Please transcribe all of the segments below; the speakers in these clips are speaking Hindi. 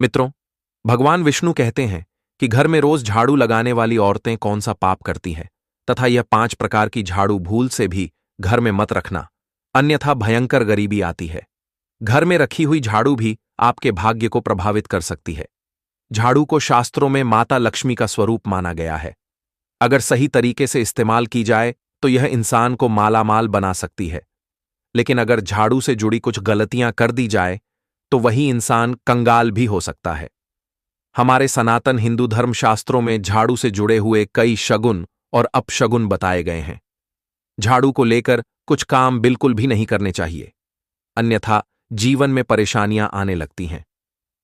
मित्रों, भगवान विष्णु कहते हैं कि घर में रोज झाड़ू लगाने वाली औरतें कौन सा पाप करती हैं तथा यह 5 प्रकार की झाड़ू भूल से भी घर में मत रखना, अन्यथा भयंकर गरीबी आती है। घर में रखी हुई झाड़ू भी आपके भाग्य को प्रभावित कर सकती है। झाड़ू को शास्त्रों में माता लक्ष्मी का स्वरूप माना गया है। अगर सही तरीके से इस्तेमाल की जाए तो यह इंसान को मालामाल बना सकती है, लेकिन अगर झाड़ू से जुड़ी कुछ गलतियां कर दी जाए तो वही इंसान कंगाल भी हो सकता है। हमारे सनातन हिंदू धर्म शास्त्रों में झाड़ू से जुड़े हुए कई शगुन और अपशगुन बताए गए हैं। झाड़ू को लेकर कुछ काम बिल्कुल भी नहीं करने चाहिए, अन्यथा जीवन में परेशानियां आने लगती हैं।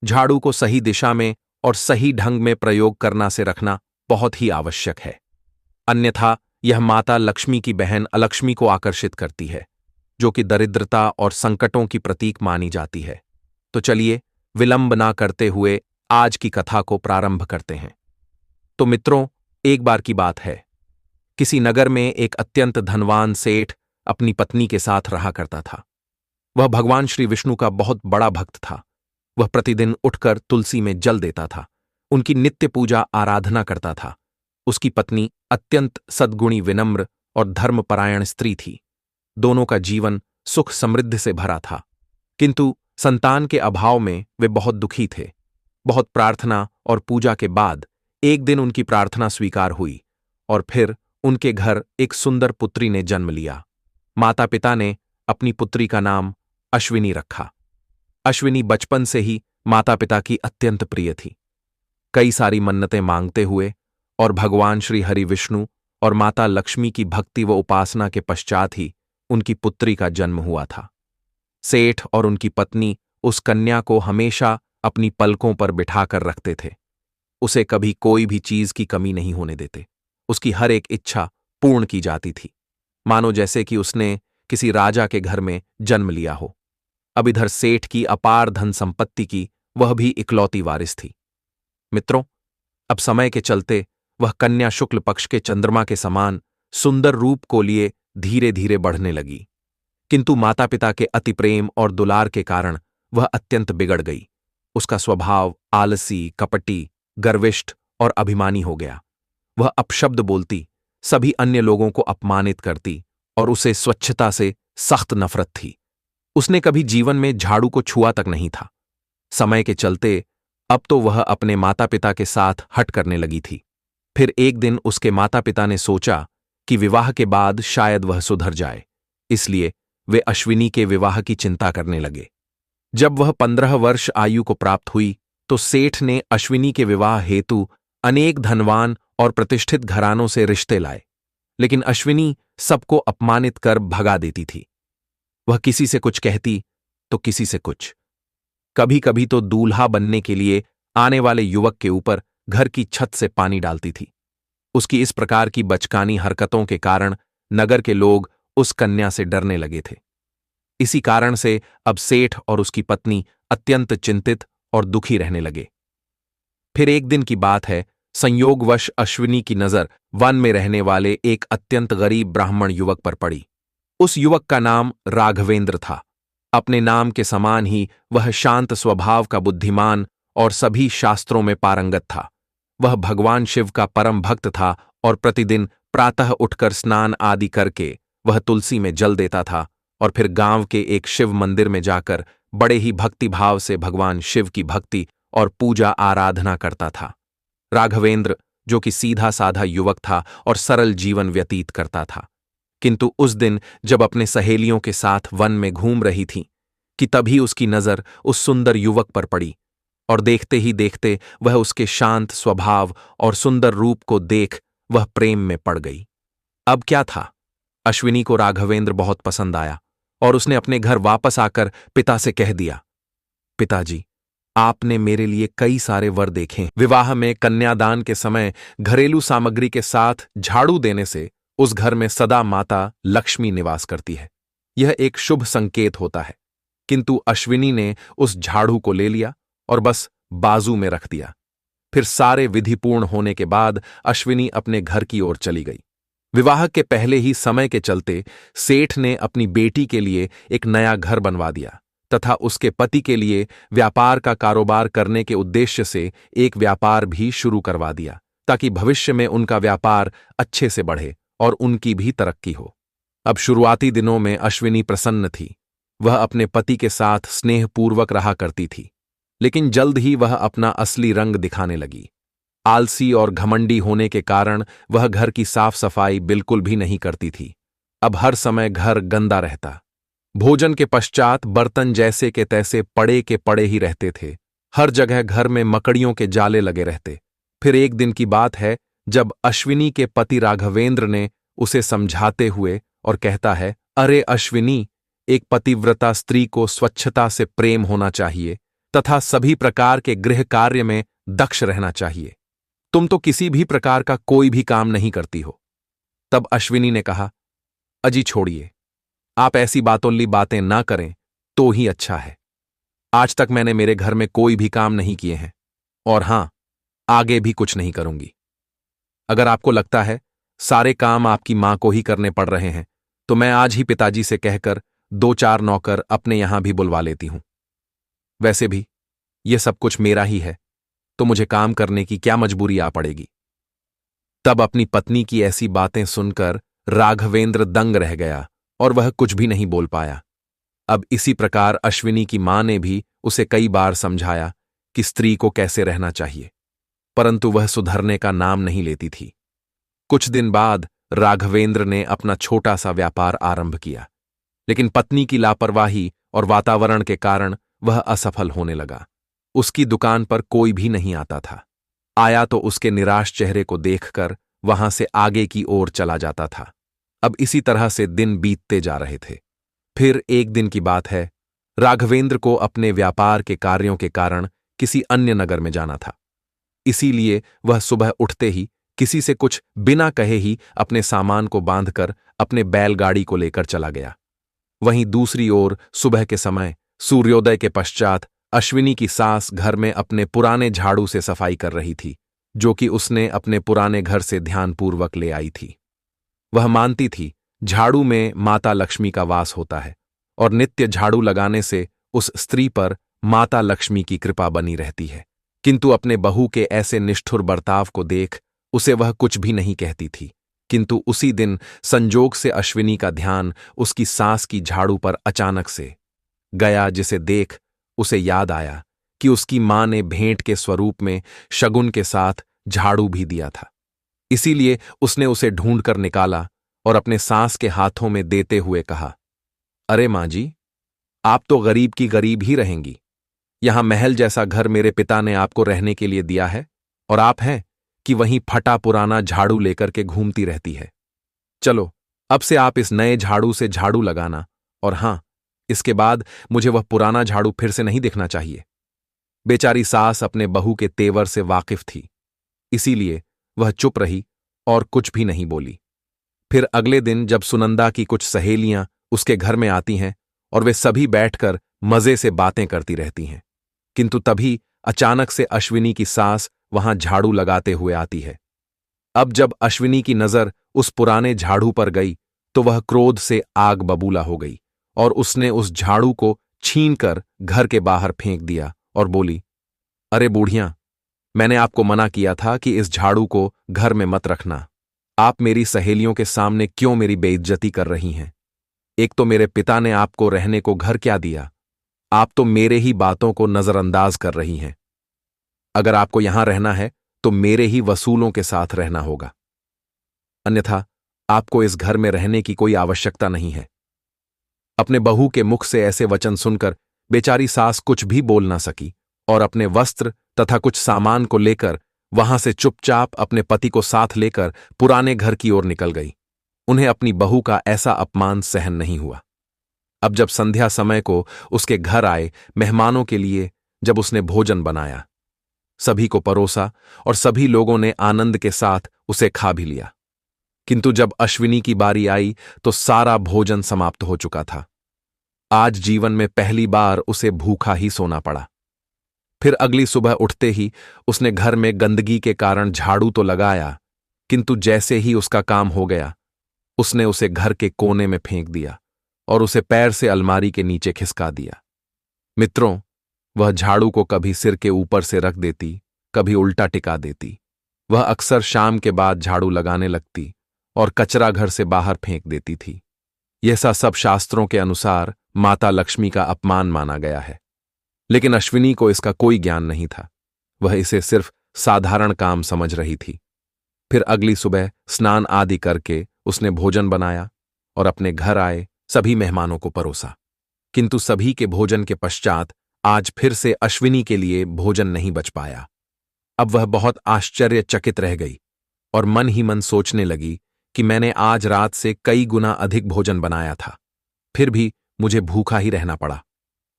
झाड़ू को सही दिशा में और सही ढंग में प्रयोग करना से रखना बहुत ही आवश्यक है, अन्यथा यह माता लक्ष्मी की बहन अलक्ष्मी को आकर्षित करती है, जो कि दरिद्रता और संकटों की प्रतीक मानी जाती है। तो चलिए विलंब ना करते हुए आज की कथा को प्रारंभ करते हैं। तो मित्रों, एक बार की बात है, किसी नगर में एक अत्यंत धनवान सेठ अपनी पत्नी के साथ रहा करता था। वह भगवान श्री विष्णु का बहुत बड़ा भक्त था। वह प्रतिदिन उठकर तुलसी में जल देता था, उनकी नित्य पूजा आराधना करता था। उसकी पत्नी अत्यंत सद्गुणी, विनम्र और धर्मपरायण स्त्री थी। दोनों का जीवन सुख समृद्धि से भरा था, किंतु संतान के अभाव में वे बहुत दुखी थे। बहुत प्रार्थना और पूजा के बाद एक दिन उनकी प्रार्थना स्वीकार हुई और फिर उनके घर एक सुंदर पुत्री ने जन्म लिया। माता पिता ने अपनी पुत्री का नाम अश्विनी रखा। अश्विनी बचपन से ही माता पिता की अत्यंत प्रिय थी। कई सारी मन्नतें मांगते हुए और भगवान श्री हरि विष्णु और माता लक्ष्मी की भक्ति व उपासना के पश्चात ही उनकी पुत्री का जन्म हुआ था। सेठ और उनकी पत्नी उस कन्या को हमेशा अपनी पलकों पर बिठाकर रखते थे। उसे कभी कोई भी चीज की कमी नहीं होने देते। उसकी हर एक इच्छा पूर्ण की जाती थी, मानो जैसे कि उसने किसी राजा के घर में जन्म लिया हो। अब इधर सेठ की अपार धन संपत्ति की वह भी इकलौती वारिस थी। मित्रों, अब समय के चलते वह कन्या शुक्ल पक्ष के चंद्रमा के समान सुंदर रूप को लिए धीरे धीरे बढ़ने लगी, किंतु माता पिता के अति प्रेम और दुलार के कारण वह अत्यंत बिगड़ गई। उसका स्वभाव आलसी, कपटी, गर्विष्ठ और अभिमानी हो गया। वह अपशब्द बोलती, सभी अन्य लोगों को अपमानित करती और उसे स्वच्छता से सख्त नफरत थी। उसने कभी जीवन में झाड़ू को छुआ तक नहीं था। समय के चलते अब तो वह अपने माता पिता के साथ हट करने लगी थी। फिर एक दिन उसके माता पिता ने सोचा कि विवाह के बाद शायद वह सुधर जाए, इसलिए वे अश्विनी के विवाह की चिंता करने लगे। जब वह 15 वर्ष आयु को प्राप्त हुई तो सेठ ने अश्विनी के विवाह हेतु अनेक धनवान और प्रतिष्ठित घरानों से रिश्ते लाए, लेकिन अश्विनी सबको अपमानित कर भगा देती थी। वह किसी से कुछ कहती तो किसी से कुछ। कभी कभी तो दूल्हा बनने के लिए आने वाले युवक के ऊपर घर की छत से पानी डालती थी। उसकी इस प्रकार की बचकानी हरकतों के कारण नगर के लोग उस कन्या से डरने लगे थे। इसी कारण से अब सेठ और उसकी पत्नी अत्यंत चिंतित और दुखी रहने लगे। फिर एक दिन की बात है, संयोगवश अश्विनी की नजर वन में रहने वाले एक अत्यंत गरीब ब्राह्मण युवक पर पड़ी। उस युवक का नाम राघवेंद्र था। अपने नाम के समान ही वह शांत स्वभाव का बुद्धिमान और सभी शास्त्रों में पारंगत था। वह भगवान शिव का परम भक्त था और प्रतिदिन प्रातः उठकर स्नान आदि करके वह तुलसी में जल देता था और फिर गांव के एक शिव मंदिर में जाकर बड़े ही भक्तिभाव से भगवान शिव की भक्ति और पूजा आराधना करता था। राघवेंद्र, जो कि सीधा साधा युवक था और सरल जीवन व्यतीत करता था, किंतु उस दिन जब अपने सहेलियों के साथ वन में घूम रही थी कि तभी उसकी नजर उस सुंदर युवक पर पड़ी और देखते ही देखते वह उसके शांत स्वभाव और सुंदर रूप को देख वह प्रेम में पड़ गई। अब क्या था, अश्विनी को राघवेंद्र बहुत पसंद आया और उसने अपने घर वापस आकर पिता से कह दिया, पिताजी, आपने मेरे लिए कई सारे वर देखे। विवाह में कन्यादान के समय घरेलू सामग्री के साथ झाड़ू देने से उस घर में सदा माता लक्ष्मी निवास करती है। यह एक शुभ संकेत होता है। किंतु अश्विनी ने उस झाड़ू को ले लिया और बस बाजू में रख दिया। फिर सारे विधि पूर्ण होने के बाद अश्विनी अपने घर की ओर चली गई। विवाह के पहले ही समय के चलते सेठ ने अपनी बेटी के लिए एक नया घर बनवा दिया, तथा उसके पति के लिए व्यापार का कारोबार करने के उद्देश्य से एक व्यापार भी शुरू करवा दिया, ताकि भविष्य में उनका व्यापार अच्छे से बढ़े और उनकी भी तरक्की हो। अब शुरुआती दिनों में अश्विनी प्रसन्न थी। वह अपने पति के साथ स्नेहपूर्वक रहा करती थी, लेकिन जल्द ही वह अपना असली रंग दिखाने लगी। आलसी और घमंडी होने के कारण वह घर की साफ सफाई बिल्कुल भी नहीं करती थी। अब हर समय घर गंदा रहता। भोजन के पश्चात बर्तन जैसे के तैसे पड़े के पड़े ही रहते थे। हर जगह घर में मकड़ियों के जाले लगे रहते। फिर एक दिन की बात है जब अश्विनी के पति राघवेंद्र ने उसे समझाते हुए और कहता है, अरे अश्विनी, एक पतिव्रता स्त्री को स्वच्छता से प्रेम होना चाहिए तथा सभी प्रकार के गृह कार्य में दक्ष रहना चाहिए। तुम तो किसी भी प्रकार का कोई भी काम नहीं करती हो। तब अश्विनी ने कहा, अजी छोड़िए, आप ऐसी बातोंली बातें ना करें तो ही अच्छा है। आज तक मैंने मेरे घर में कोई भी काम नहीं किए हैं और हां, आगे भी कुछ नहीं करूंगी। अगर आपको लगता है सारे काम आपकी मां को ही करने पड़ रहे हैं तो मैं आज ही पिताजी से कहकर 2-4 नौकर अपने यहां भी बुलवा लेती हूं। वैसे भी ये सब कुछ मेरा ही है, तो मुझे काम करने की क्या मजबूरी आ पड़ेगी। तब अपनी पत्नी की ऐसी बातें सुनकर राघवेंद्र दंग रह गया और वह कुछ भी नहीं बोल पाया। अब इसी प्रकार अश्विनी की मां ने भी उसे कई बार समझाया कि स्त्री को कैसे रहना चाहिए, परंतु वह सुधरने का नाम नहीं लेती थी। कुछ दिन बाद राघवेंद्र ने अपना छोटा सा व्यापार आरंभ किया, लेकिन पत्नी की लापरवाही और वातावरण के कारण वह असफल होने लगा। उसकी दुकान पर कोई भी नहीं आता था। आया तो उसके निराश चेहरे को देखकर वहां से आगे की ओर चला जाता था। अब इसी तरह से दिन बीतते जा रहे थे। फिर एक दिन की बात है, राघवेंद्र को अपने व्यापार के कार्यों के कारण किसी अन्य नगर में जाना था। इसीलिए वह सुबह उठते ही किसी से कुछ बिना कहे ही अपने सामान को बांधकर अपने बैलगाड़ी को लेकर चला गया। वहीं दूसरी ओर सुबह के समय सूर्योदय के पश्चात अश्विनी की सास घर में अपने पुराने झाड़ू से सफाई कर रही थी, जो कि उसने अपने पुराने घर से ध्यानपूर्वक ले आई थी। वह मानती थी झाड़ू में माता लक्ष्मी का वास होता है और नित्य झाड़ू लगाने से उस स्त्री पर माता लक्ष्मी की कृपा बनी रहती है, किंतु अपने बहू के ऐसे निष्ठुर बर्ताव को देख उसे वह कुछ भी नहीं कहती थी। किंतु उसी दिन संजोग से अश्विनी का ध्यान उसकी सास की झाड़ू पर अचानक से गया, जिसे देख उसे याद आया कि उसकी मां ने भेंट के स्वरूप में शगुन के साथ झाड़ू भी दिया था। इसीलिए उसने उसे ढूंढकर निकाला और अपने सास के हाथों में देते हुए कहा, अरे मां जी, आप तो गरीब की गरीब ही रहेंगी। यहां महल जैसा घर मेरे पिता ने आपको रहने के लिए दिया है और आप हैं कि वहीं फटा पुराना झाड़ू लेकर के घूमती रहती है। चलो, अब से आप इस नए झाड़ू से झाड़ू लगाना, और हां, इसके बाद मुझे वह पुराना झाड़ू फिर से नहीं दिखना चाहिए। बेचारी सास अपने बहू के तेवर से वाकिफ थी, इसीलिए वह चुप रही और कुछ भी नहीं बोली। फिर अगले दिन जब सुनंदा की कुछ सहेलियां उसके घर में आती हैं और वे सभी बैठकर मजे से बातें करती रहती हैं, किंतु तभी अचानक से अश्विनी की सास वहां झाड़ू लगाते हुए आती है। अब जब अश्विनी की नजर उस पुराने झाड़ू पर गई तो वह क्रोध से आग बबूला हो गई और उसने उस झाड़ू को छीनकर घर के बाहर फेंक दिया और बोली, अरे बूढ़ियां, मैंने आपको मना किया था कि इस झाड़ू को घर में मत रखना। आप मेरी सहेलियों के सामने क्यों मेरी बेइज्जती कर रही हैं? एक तो मेरे पिता ने आपको रहने को घर क्या दिया, आप तो मेरे ही बातों को नजरअंदाज कर रही हैं। अगर आपको यहां रहना है तो मेरे ही वसूलों के साथ रहना होगा, अन्यथा आपको इस घर में रहने की कोई आवश्यकता नहीं है। अपने बहू के मुख से ऐसे वचन सुनकर बेचारी सास कुछ भी बोल ना सकी और अपने वस्त्र तथा कुछ सामान को लेकर वहां से चुपचाप अपने पति को साथ लेकर पुराने घर की ओर निकल गई। उन्हें अपनी बहू का ऐसा अपमान सहन नहीं हुआ। अब जब संध्या समय को उसके घर आए मेहमानों के लिए जब उसने भोजन बनाया, सभी को परोसा और सभी लोगों ने आनंद के साथ उसे खा भी लिया, किंतु जब अश्विनी की बारी आई तो सारा भोजन समाप्त हो चुका था। आज जीवन में पहली बार उसे भूखा ही सोना पड़ा। फिर अगली सुबह उठते ही उसने घर में गंदगी के कारण झाड़ू तो लगाया, किंतु जैसे ही उसका काम हो गया उसने उसे घर के कोने में फेंक दिया और उसे पैर से अलमारी के नीचे खिसका दिया। मित्रों, वह झाड़ू को कभी सिर के ऊपर से रख देती, कभी उल्टा टिका देती। वह अक्सर शाम के बाद झाड़ू लगाने लगती और कचरा घर से बाहर फेंक देती थी। यह सब शास्त्रों के अनुसार माता लक्ष्मी का अपमान माना गया है, लेकिन अश्विनी को इसका कोई ज्ञान नहीं था। वह इसे सिर्फ साधारण काम समझ रही थी। फिर अगली सुबह स्नान आदि करके उसने भोजन बनाया और अपने घर आए सभी मेहमानों को परोसा। किंतु सभी के भोजन के पश्चात आज फिर से अश्विनी के लिए भोजन नहीं बच पाया। अब वह बहुत आश्चर्यचकित रह गई और मन ही मन सोचने लगी कि मैंने आज रात से कई गुना अधिक भोजन बनाया था, फिर भी मुझे भूखा ही रहना पड़ा।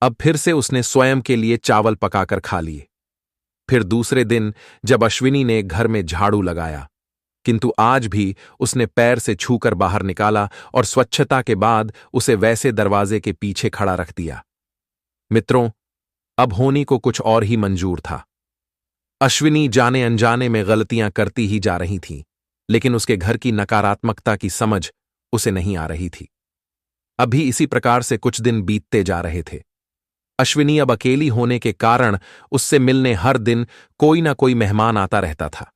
अब फिर से उसने स्वयं के लिए चावल पकाकर खा लिए। फिर दूसरे दिन जब अश्विनी ने घर में झाड़ू लगाया, किंतु आज भी उसने पैर से छूकर बाहर निकाला और स्वच्छता के बाद उसे वैसे दरवाजे के पीछे खड़ा रख दिया। मित्रों, अब होनी को कुछ और ही मंजूर था। अश्विनी जाने अनजाने में गलतियां करती ही जा रही थी, लेकिन उसके घर की नकारात्मकता की समझ उसे नहीं आ रही थी। अभी इसी प्रकार से कुछ दिन बीतते जा रहे थे। अश्विनी अब अकेली होने के कारण उससे मिलने हर दिन कोई ना कोई मेहमान आता रहता था,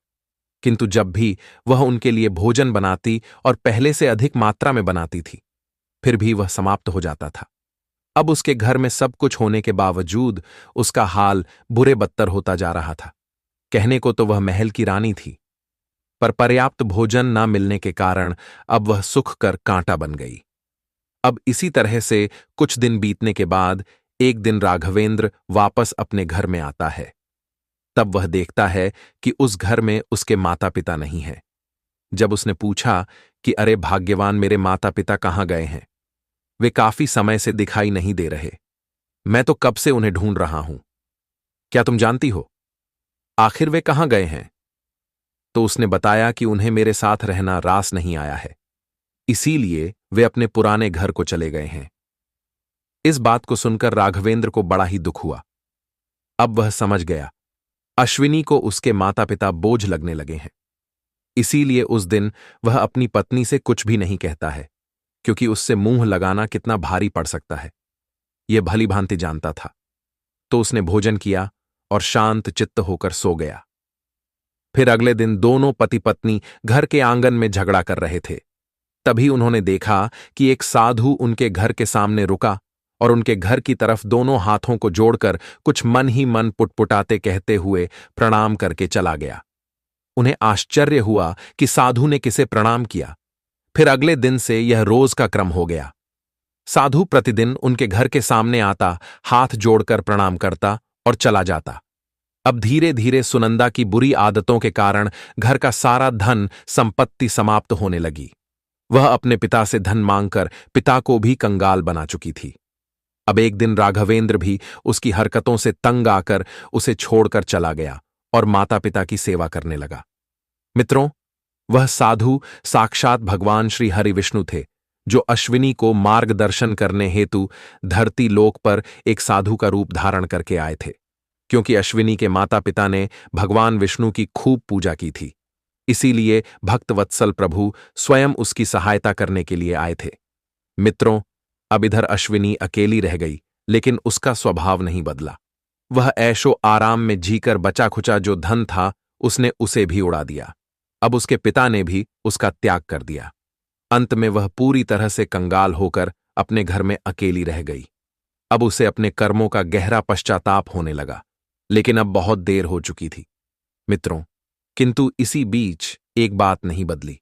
किंतु जब भी वह उनके लिए भोजन बनाती और पहले से अधिक मात्रा में बनाती थी, फिर भी वह समाप्त हो जाता था। अब उसके घर में सब कुछ होने के बावजूद उसका हाल बुरे बदतर होता जा रहा था। कहने को तो वह महल की रानी थी, पर पर्याप्त भोजन न मिलने के कारण अब वह सुख कर कांटा बन गई। अब इसी तरह से कुछ दिन बीतने के बाद एक दिन राघवेंद्र वापस अपने घर में आता है। तब वह देखता है कि उस घर में उसके माता पिता नहीं हैं। जब उसने पूछा कि अरे भाग्यवान, मेरे माता पिता कहाँ गए हैं? वे काफी समय से दिखाई नहीं दे रहे। मैं तो कब से उन्हें ढूंढ रहा हूं। क्या तुम जानती हो आखिर वे कहां गए हैं? तो उसने बताया कि उन्हें मेरे साथ रहना रास नहीं आया है, इसीलिए वे अपने पुराने घर को चले गए हैं। इस बात को सुनकर राघवेंद्र को बड़ा ही दुख हुआ। अब वह समझ गया अश्विनी को उसके माता पिता बोझ लगने लगे हैं। इसीलिए उस दिन वह अपनी पत्नी से कुछ भी नहीं कहता है, क्योंकि उससे मुंह लगाना कितना भारी पड़ सकता है, यह भली भांति जानता था। तो उसने भोजन किया और शांत चित्त होकर सो गया। फिर अगले दिन दोनों पति पत्नी घर के आंगन में झगड़ा कर रहे थे। तभी उन्होंने देखा कि एक साधु उनके घर के सामने रुका और उनके घर की तरफ दोनों हाथों को जोड़कर कुछ मन ही मन पुटपुटाते कहते हुए प्रणाम करके चला गया। उन्हें आश्चर्य हुआ कि साधु ने किसे प्रणाम किया। फिर अगले दिन से यह रोज का क्रम हो गया। साधु प्रतिदिन उनके घर के सामने आता, हाथ जोड़कर प्रणाम करता और चला जाता। अब धीरे धीरे सुनंदा की बुरी आदतों के कारण घर का सारा धन संपत्ति समाप्त होने लगी। वह अपने पिता से धन मांगकर पिता को भी कंगाल बना चुकी थी। अब एक दिन राघवेंद्र भी उसकी हरकतों से तंग आकर उसे छोड़कर चला गया और माता पिता की सेवा करने लगा। मित्रों, वह साधु साक्षात भगवान श्री हरि विष्णु थे, जो अश्विनी को मार्गदर्शन करने हेतु धरती लोक पर एक साधु का रूप धारण करके आए थे। क्योंकि अश्विनी के माता पिता ने भगवान विष्णु की खूब पूजा की थी, इसीलिए भक्तवत्सल प्रभु स्वयं उसकी सहायता करने के लिए आए थे। मित्रों, अब इधर अश्विनी अकेली रह गई, लेकिन उसका स्वभाव नहीं बदला। वह ऐशो आराम में जीकर बचा खुचा जो धन था उसने उसे भी उड़ा दिया। अब उसके पिता ने भी उसका त्याग कर दिया। अंत में वह पूरी तरह से कंगाल होकर अपने घर में अकेली रह गई। अब उसे अपने कर्मों का गहरा पश्चाताप होने लगा, लेकिन अब बहुत देर हो चुकी थी। मित्रों, किंतु इसी बीच एक बात नहीं बदली।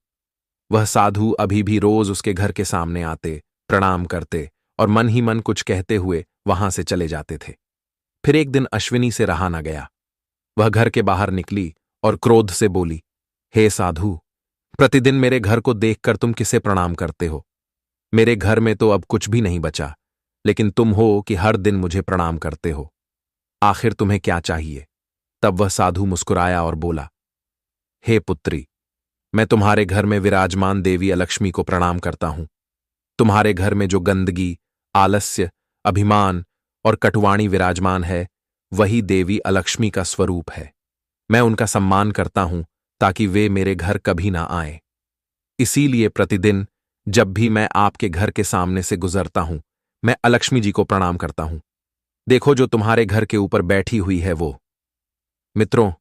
वह साधु अभी भी रोज उसके घर के सामने आते, प्रणाम करते और मन ही मन कुछ कहते हुए वहां से चले जाते थे। फिर एक दिन अश्विनी से रहा न गया। वह घर के बाहर निकली और क्रोध से बोली, हे साधु, प्रतिदिन मेरे घर को देखकर तुम किसे प्रणाम करते हो? मेरे घर में तो अब कुछ भी नहीं बचा, लेकिन तुम हो कि हर दिन मुझे प्रणाम करते हो। आखिर तुम्हें क्या चाहिए? तब वह साधु मुस्कुराया और बोला, हे पुत्री, मैं तुम्हारे घर में विराजमान देवी अलक्ष्मी को प्रणाम करता हूं। तुम्हारे घर में जो गंदगी, आलस्य, अभिमान और कटुवाणी विराजमान है, वही देवी अलक्ष्मी का स्वरूप है। मैं उनका सम्मान करता हूं ताकि वे मेरे घर कभी ना आए। इसीलिए प्रतिदिन जब भी मैं आपके घर के सामने से गुजरता हूं, मैं अलक्ष्मी जी को प्रणाम करता हूं। देखो जो तुम्हारे घर के ऊपर बैठी हुई है वो। मित्रों,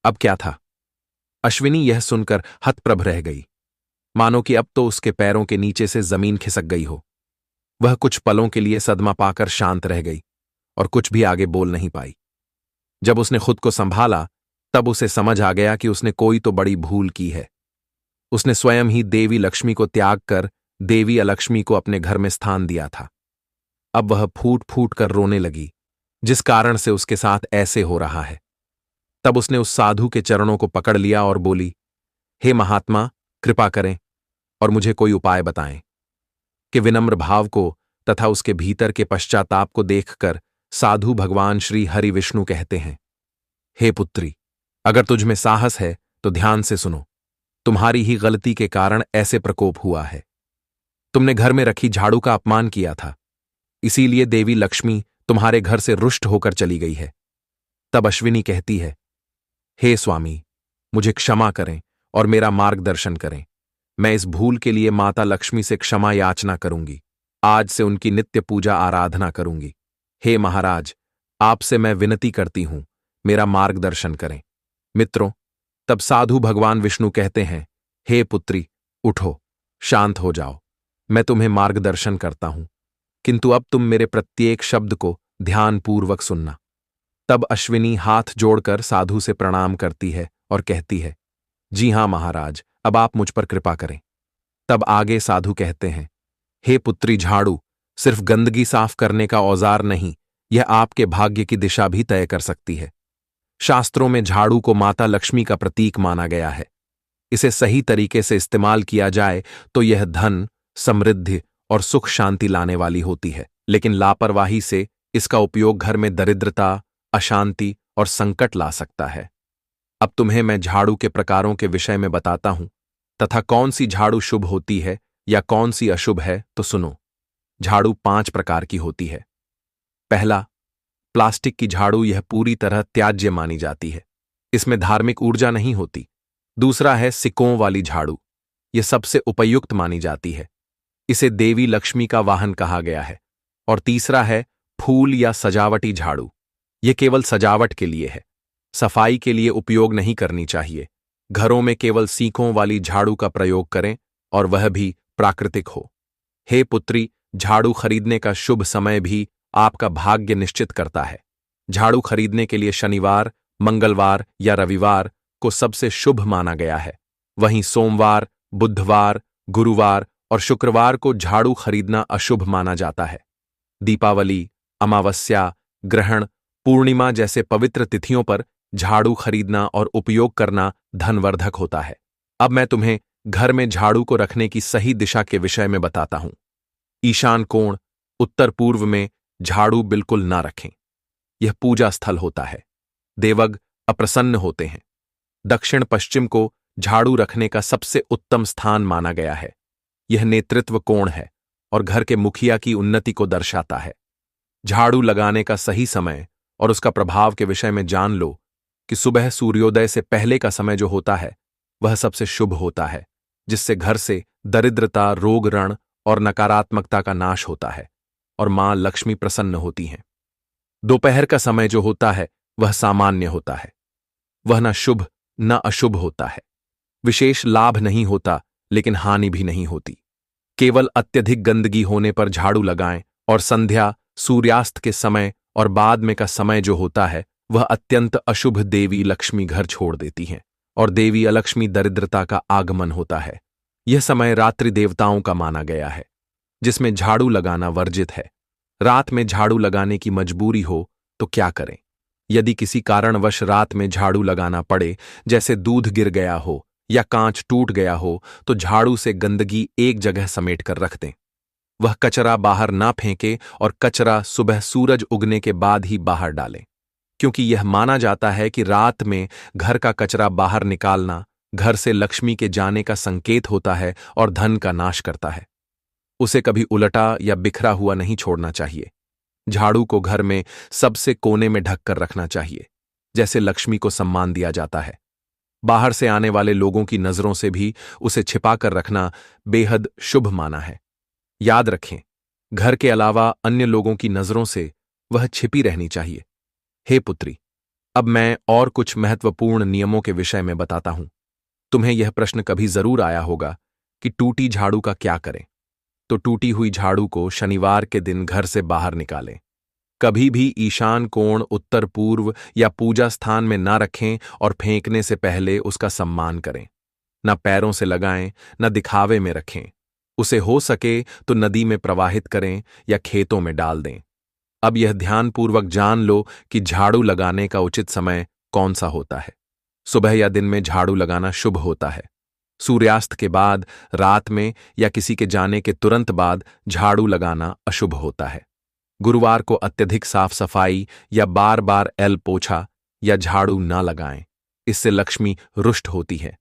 अब क्या था? अश्विनी यह सुनकर हतप्रभ रह गई, मानो कि अब तो उसके पैरों के नीचे से जमीन खिसक गई हो। वह कुछ पलों के लिए सदमा पाकर शांत रह गई और कुछ भी आगे बोल नहीं पाई। जब उसने खुद को संभाला, तब उसे समझ आ गया कि उसने कोई तो बड़ी भूल की है। उसने स्वयं ही देवी लक्ष्मी को त्याग कर देवी अलक्ष्मी को अपने घर में स्थान दिया था। अब वह फूट फूट कर रोने लगी, जिस कारण से उसके साथ ऐसे हो रहा है। तब उसने उस साधु के चरणों को पकड़ लिया और बोली, हे महात्मा, कृपा करें और मुझे कोई उपाय बताएं। कि विनम्र भाव को तथा उसके भीतर के पश्चाताप को देखकर साधु भगवान श्री हरि विष्णु कहते हैं, हे पुत्री, अगर तुझ में साहस है तो ध्यान से सुनो। तुम्हारी ही गलती के कारण ऐसे प्रकोप हुआ है। तुमने घर में रखी झाड़ू का अपमान किया था, इसीलिए देवी लक्ष्मी तुम्हारे घर से रुष्ट होकर चली गई है। तब अश्विनी कहती है, हे स्वामी, मुझे क्षमा करें और मेरा मार्गदर्शन करें। मैं इस भूल के लिए माता लक्ष्मी से क्षमा याचना करूंगी। आज से उनकी नित्य पूजा आराधना करूंगी। हे महाराज, आपसे मैं विनती करती हूं, मेरा मार्गदर्शन करें। मित्रों, तब साधु भगवान विष्णु कहते हैं, हे पुत्री, उठो, शांत हो जाओ। मैं तुम्हें मार्गदर्शन करता हूं, किंतु अब तुम मेरे प्रत्येक शब्द को ध्यानपूर्वक सुनना। तब अश्विनी हाथ जोड़कर साधु से प्रणाम करती है और कहती है, जी हां महाराज, अब आप मुझ पर कृपा करें। तब आगे साधु कहते हैं, हे पुत्री, झाड़ू सिर्फ गंदगी साफ करने का औजार नहीं, यह आपके भाग्य की दिशा भी तय कर सकती है। शास्त्रों में झाड़ू को माता लक्ष्मी का प्रतीक माना गया है। इसे सही तरीके से इस्तेमाल किया जाए तो यह धन, समृद्धि और सुख शांति लाने वाली होती है, लेकिन लापरवाही से इसका उपयोग घर में दरिद्रता, अशांति और संकट ला सकता है। अब तुम्हें मैं झाड़ू के प्रकारों के विषय में बताता हूं तथा कौन सी झाड़ू शुभ होती है या कौन सी अशुभ है, तो सुनो। झाड़ू 5 प्रकार की होती है। पहला, प्लास्टिक की झाड़ू। यह पूरी तरह त्याज्य मानी जाती है, इसमें धार्मिक ऊर्जा नहीं होती। दूसरा है सिक्कों वाली झाड़ू। यह सबसे उपयुक्त मानी जाती है, इसे देवी लक्ष्मी का वाहन कहा गया है। और तीसरा है फूल या सजावटी झाड़ू। यह केवल सजावट के लिए है, सफाई के लिए उपयोग नहीं करनी चाहिए। घरों में केवल सीखों वाली झाड़ू का प्रयोग करें और वह भी प्राकृतिक हो। हे पुत्री, झाड़ू खरीदने का शुभ समय भी आपका भाग्य निश्चित करता है। झाड़ू खरीदने के लिए शनिवार, मंगलवार या रविवार को सबसे शुभ माना गया है। वहीं सोमवार, बुधवार, गुरुवार और शुक्रवार को झाड़ू खरीदना अशुभ माना जाता है। दीपावली, अमावस्या, ग्रहण, पूर्णिमा जैसे पवित्र तिथियों पर झाड़ू खरीदना और उपयोग करना धनवर्धक होता है। अब मैं तुम्हें घर में झाड़ू को रखने की सही दिशा के विषय में बताता हूं। ईशान कोण, उत्तर पूर्व में झाड़ू बिल्कुल ना रखें। यह पूजा स्थल होता है, देवग अप्रसन्न होते हैं। दक्षिण पश्चिम को झाड़ू रखने का सबसे उत्तम स्थान माना गया है। यह नेतृत्व कोण है और घर के मुखिया की उन्नति को दर्शाता है। झाड़ू लगाने का सही समय और उसका प्रभाव के विषय में जान लो कि सुबह सूर्योदय से पहले का समय जो होता है वह सबसे शुभ होता है, जिससे घर से दरिद्रता, रोग, ऋण और नकारात्मकता का नाश होता है और मां लक्ष्मी प्रसन्न होती हैं। दोपहर का समय जो होता है वह सामान्य होता है, वह न शुभ न अशुभ होता है। विशेष लाभ नहीं होता लेकिन हानि भी नहीं होती। केवल अत्यधिक गंदगी होने पर झाड़ू लगाएं और संध्या, सूर्यास्त के समय और बाद में का समय जो होता है वह अत्यंत अशुभ। देवी लक्ष्मी घर छोड़ देती हैं और देवी अलक्ष्मी दरिद्रता का आगमन होता है। यह समय रात्रि देवताओं का माना गया है, जिसमें झाड़ू लगाना वर्जित है। रात में झाड़ू लगाने की मजबूरी हो तो क्या करें? यदि किसी कारणवश रात में झाड़ू लगाना पड़े, जैसे दूध गिर गया हो या कांच टूट गया हो, तो झाड़ू से गंदगी एक जगह समेट कर रख दें। वह कचरा बाहर ना फेंके और कचरा सुबह सूरज उगने के बाद ही बाहर डालें, क्योंकि यह माना जाता है कि रात में घर का कचरा बाहर निकालना घर से लक्ष्मी के जाने का संकेत होता है और धन का नाश करता है। उसे कभी उलटा या बिखरा हुआ नहीं छोड़ना चाहिए। झाड़ू को घर में सबसे कोने में ढककर रखना चाहिए, जैसे लक्ष्मी को सम्मान दिया जाता है। बाहर से आने वाले लोगों की नजरों से भी उसे छिपाकर रखना बेहद शुभ माना है। याद रखें, घर के अलावा अन्य लोगों की नजरों से वह छिपी रहनी चाहिए। हे पुत्री, अब मैं और कुछ महत्वपूर्ण नियमों के विषय में बताता हूं। तुम्हें यह प्रश्न कभी जरूर आया होगा कि टूटी झाड़ू का क्या करें। तो टूटी हुई झाड़ू को शनिवार के दिन घर से बाहर निकालें। कभी भी ईशान कोण, उत्तर पूर्व या पूजा स्थान में ना रखें और फेंकने से पहले उसका सम्मान करें। न पैरों से लगाएं, न दिखावे में रखें। उसे हो सके तो नदी में प्रवाहित करें या खेतों में डाल दें। अब यह ध्यानपूर्वक जान लो कि झाड़ू लगाने का उचित समय कौन सा होता है। सुबह या दिन में झाड़ू लगाना शुभ होता है। सूर्यास्त के बाद, रात में या किसी के जाने के तुरंत बाद झाड़ू लगाना अशुभ होता है। गुरुवार को अत्यधिक साफ सफाई या बार बार एल पोछा या झाड़ू ना लगाएं। इससे लक्ष्मी रुष्ट होती है।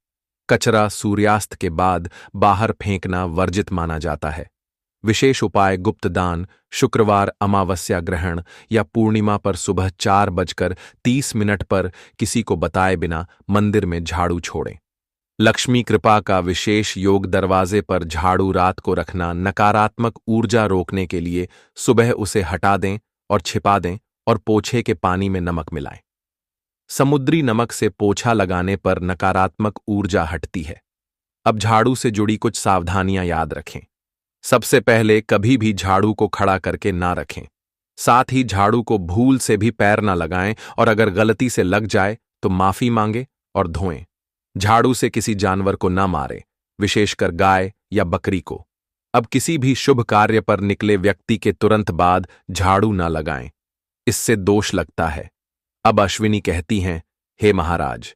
कचरा सूर्यास्त के बाद बाहर फेंकना वर्जित माना जाता है। विशेष उपाय: गुप्त दान, शुक्रवार, अमावस्या ग्रहण या पूर्णिमा पर सुबह 4:30 पर किसी को बताए बिना मंदिर में झाड़ू छोड़ें। लक्ष्मी कृपा का विशेष योग: दरवाजे पर झाड़ू रात को रखना नकारात्मक ऊर्जा रोकने के लिए सुबह उसे हटा दें और छिपा दें और पोछे के पानी में नमक मिलाएं। समुद्री नमक से पोछा लगाने पर नकारात्मक ऊर्जा हटती है। अब झाड़ू से जुड़ी कुछ सावधानियां याद रखें। सबसे पहले, कभी भी झाड़ू को खड़ा करके ना रखें। साथ ही झाड़ू को भूल से भी पैर ना लगाएं और अगर गलती से लग जाए तो माफी मांगे और धोएं। झाड़ू से किसी जानवर को ना मारें, विशेषकर गाय या बकरी को। अब किसी भी शुभ कार्य पर निकले व्यक्ति के तुरंत बाद झाड़ू ना लगाएं, इससे दोष लगता है। अब अश्विनी कहती हैं, हे महाराज,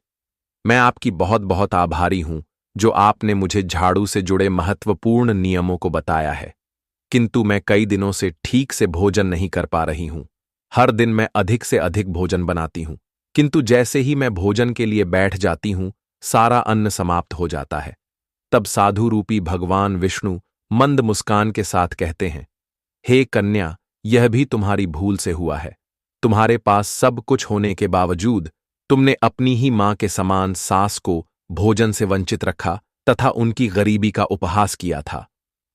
मैं आपकी बहुत बहुत आभारी हूं जो आपने मुझे झाड़ू से जुड़े महत्वपूर्ण नियमों को बताया है। किंतु मैं कई दिनों से ठीक से भोजन नहीं कर पा रही हूं। हर दिन मैं अधिक से अधिक भोजन बनाती हूं, किंतु जैसे ही मैं भोजन के लिए बैठ जाती हूं, सारा अन्न समाप्त हो जाता है। तब साधु रूपी भगवान विष्णु मंद मुस्कान के साथ कहते हैं, हे कन्या, यह भी तुम्हारी भूल से हुआ है। तुम्हारे पास सब कुछ होने के बावजूद तुमने अपनी ही मां के समान सास को भोजन से वंचित रखा तथा उनकी गरीबी का उपहास किया था।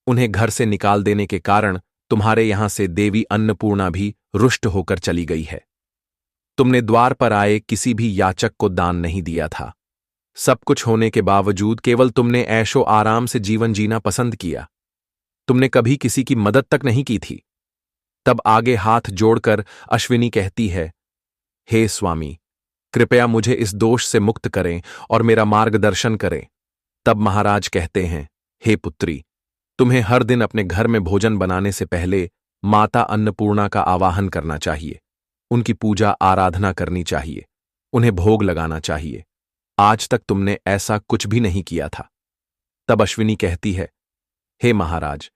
उन्हें घर से निकाल देने के कारण तुम्हारे यहां से देवी अन्नपूर्णा भी रुष्ट होकर चली गई है। तुमने द्वार पर आए किसी भी याचक को दान नहीं दिया था। सब कुछ होने के बावजूद केवल तुमने ऐशो आराम से जीवन जीना पसंद किया। तुमने कभी किसी की मदद तक नहीं की थी। तब आगे हाथ जोड़कर अश्विनी कहती है, हे स्वामी, कृपया मुझे इस दोष से मुक्त करें और मेरा मार्गदर्शन करें। तब महाराज कहते हैं, हे पुत्री, तुम्हें हर दिन अपने घर में भोजन बनाने से पहले माता अन्नपूर्णा का आवाहन करना चाहिए। उनकी पूजा आराधना करनी चाहिए। उन्हें भोग लगाना चाहिए। आज तक तुमने ऐसा कुछ भी नहीं किया था। तब अश्विनी कहती है, हे महाराज,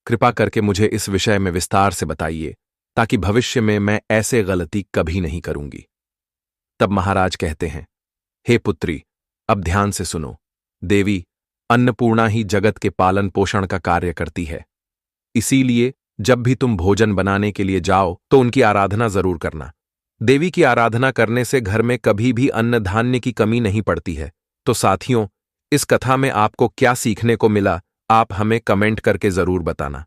कृपा करके मुझे इस विषय में विस्तार से बताइए ताकि भविष्य में मैं ऐसे गलती कभी नहीं करूंगी। तब महाराज कहते हैं, हे पुत्री, अब ध्यान से सुनो। देवी अन्नपूर्णा ही जगत के पालन पोषण का कार्य करती है। इसीलिए जब भी तुम भोजन बनाने के लिए जाओ तो उनकी आराधना जरूर करना। देवी की आराधना करने से घर में कभी भी अन्न धान्य की कमी नहीं पड़ती है। तो साथियों, इस कथा में आपको क्या सीखने को मिला, आप हमें कमेंट करके जरूर बताना।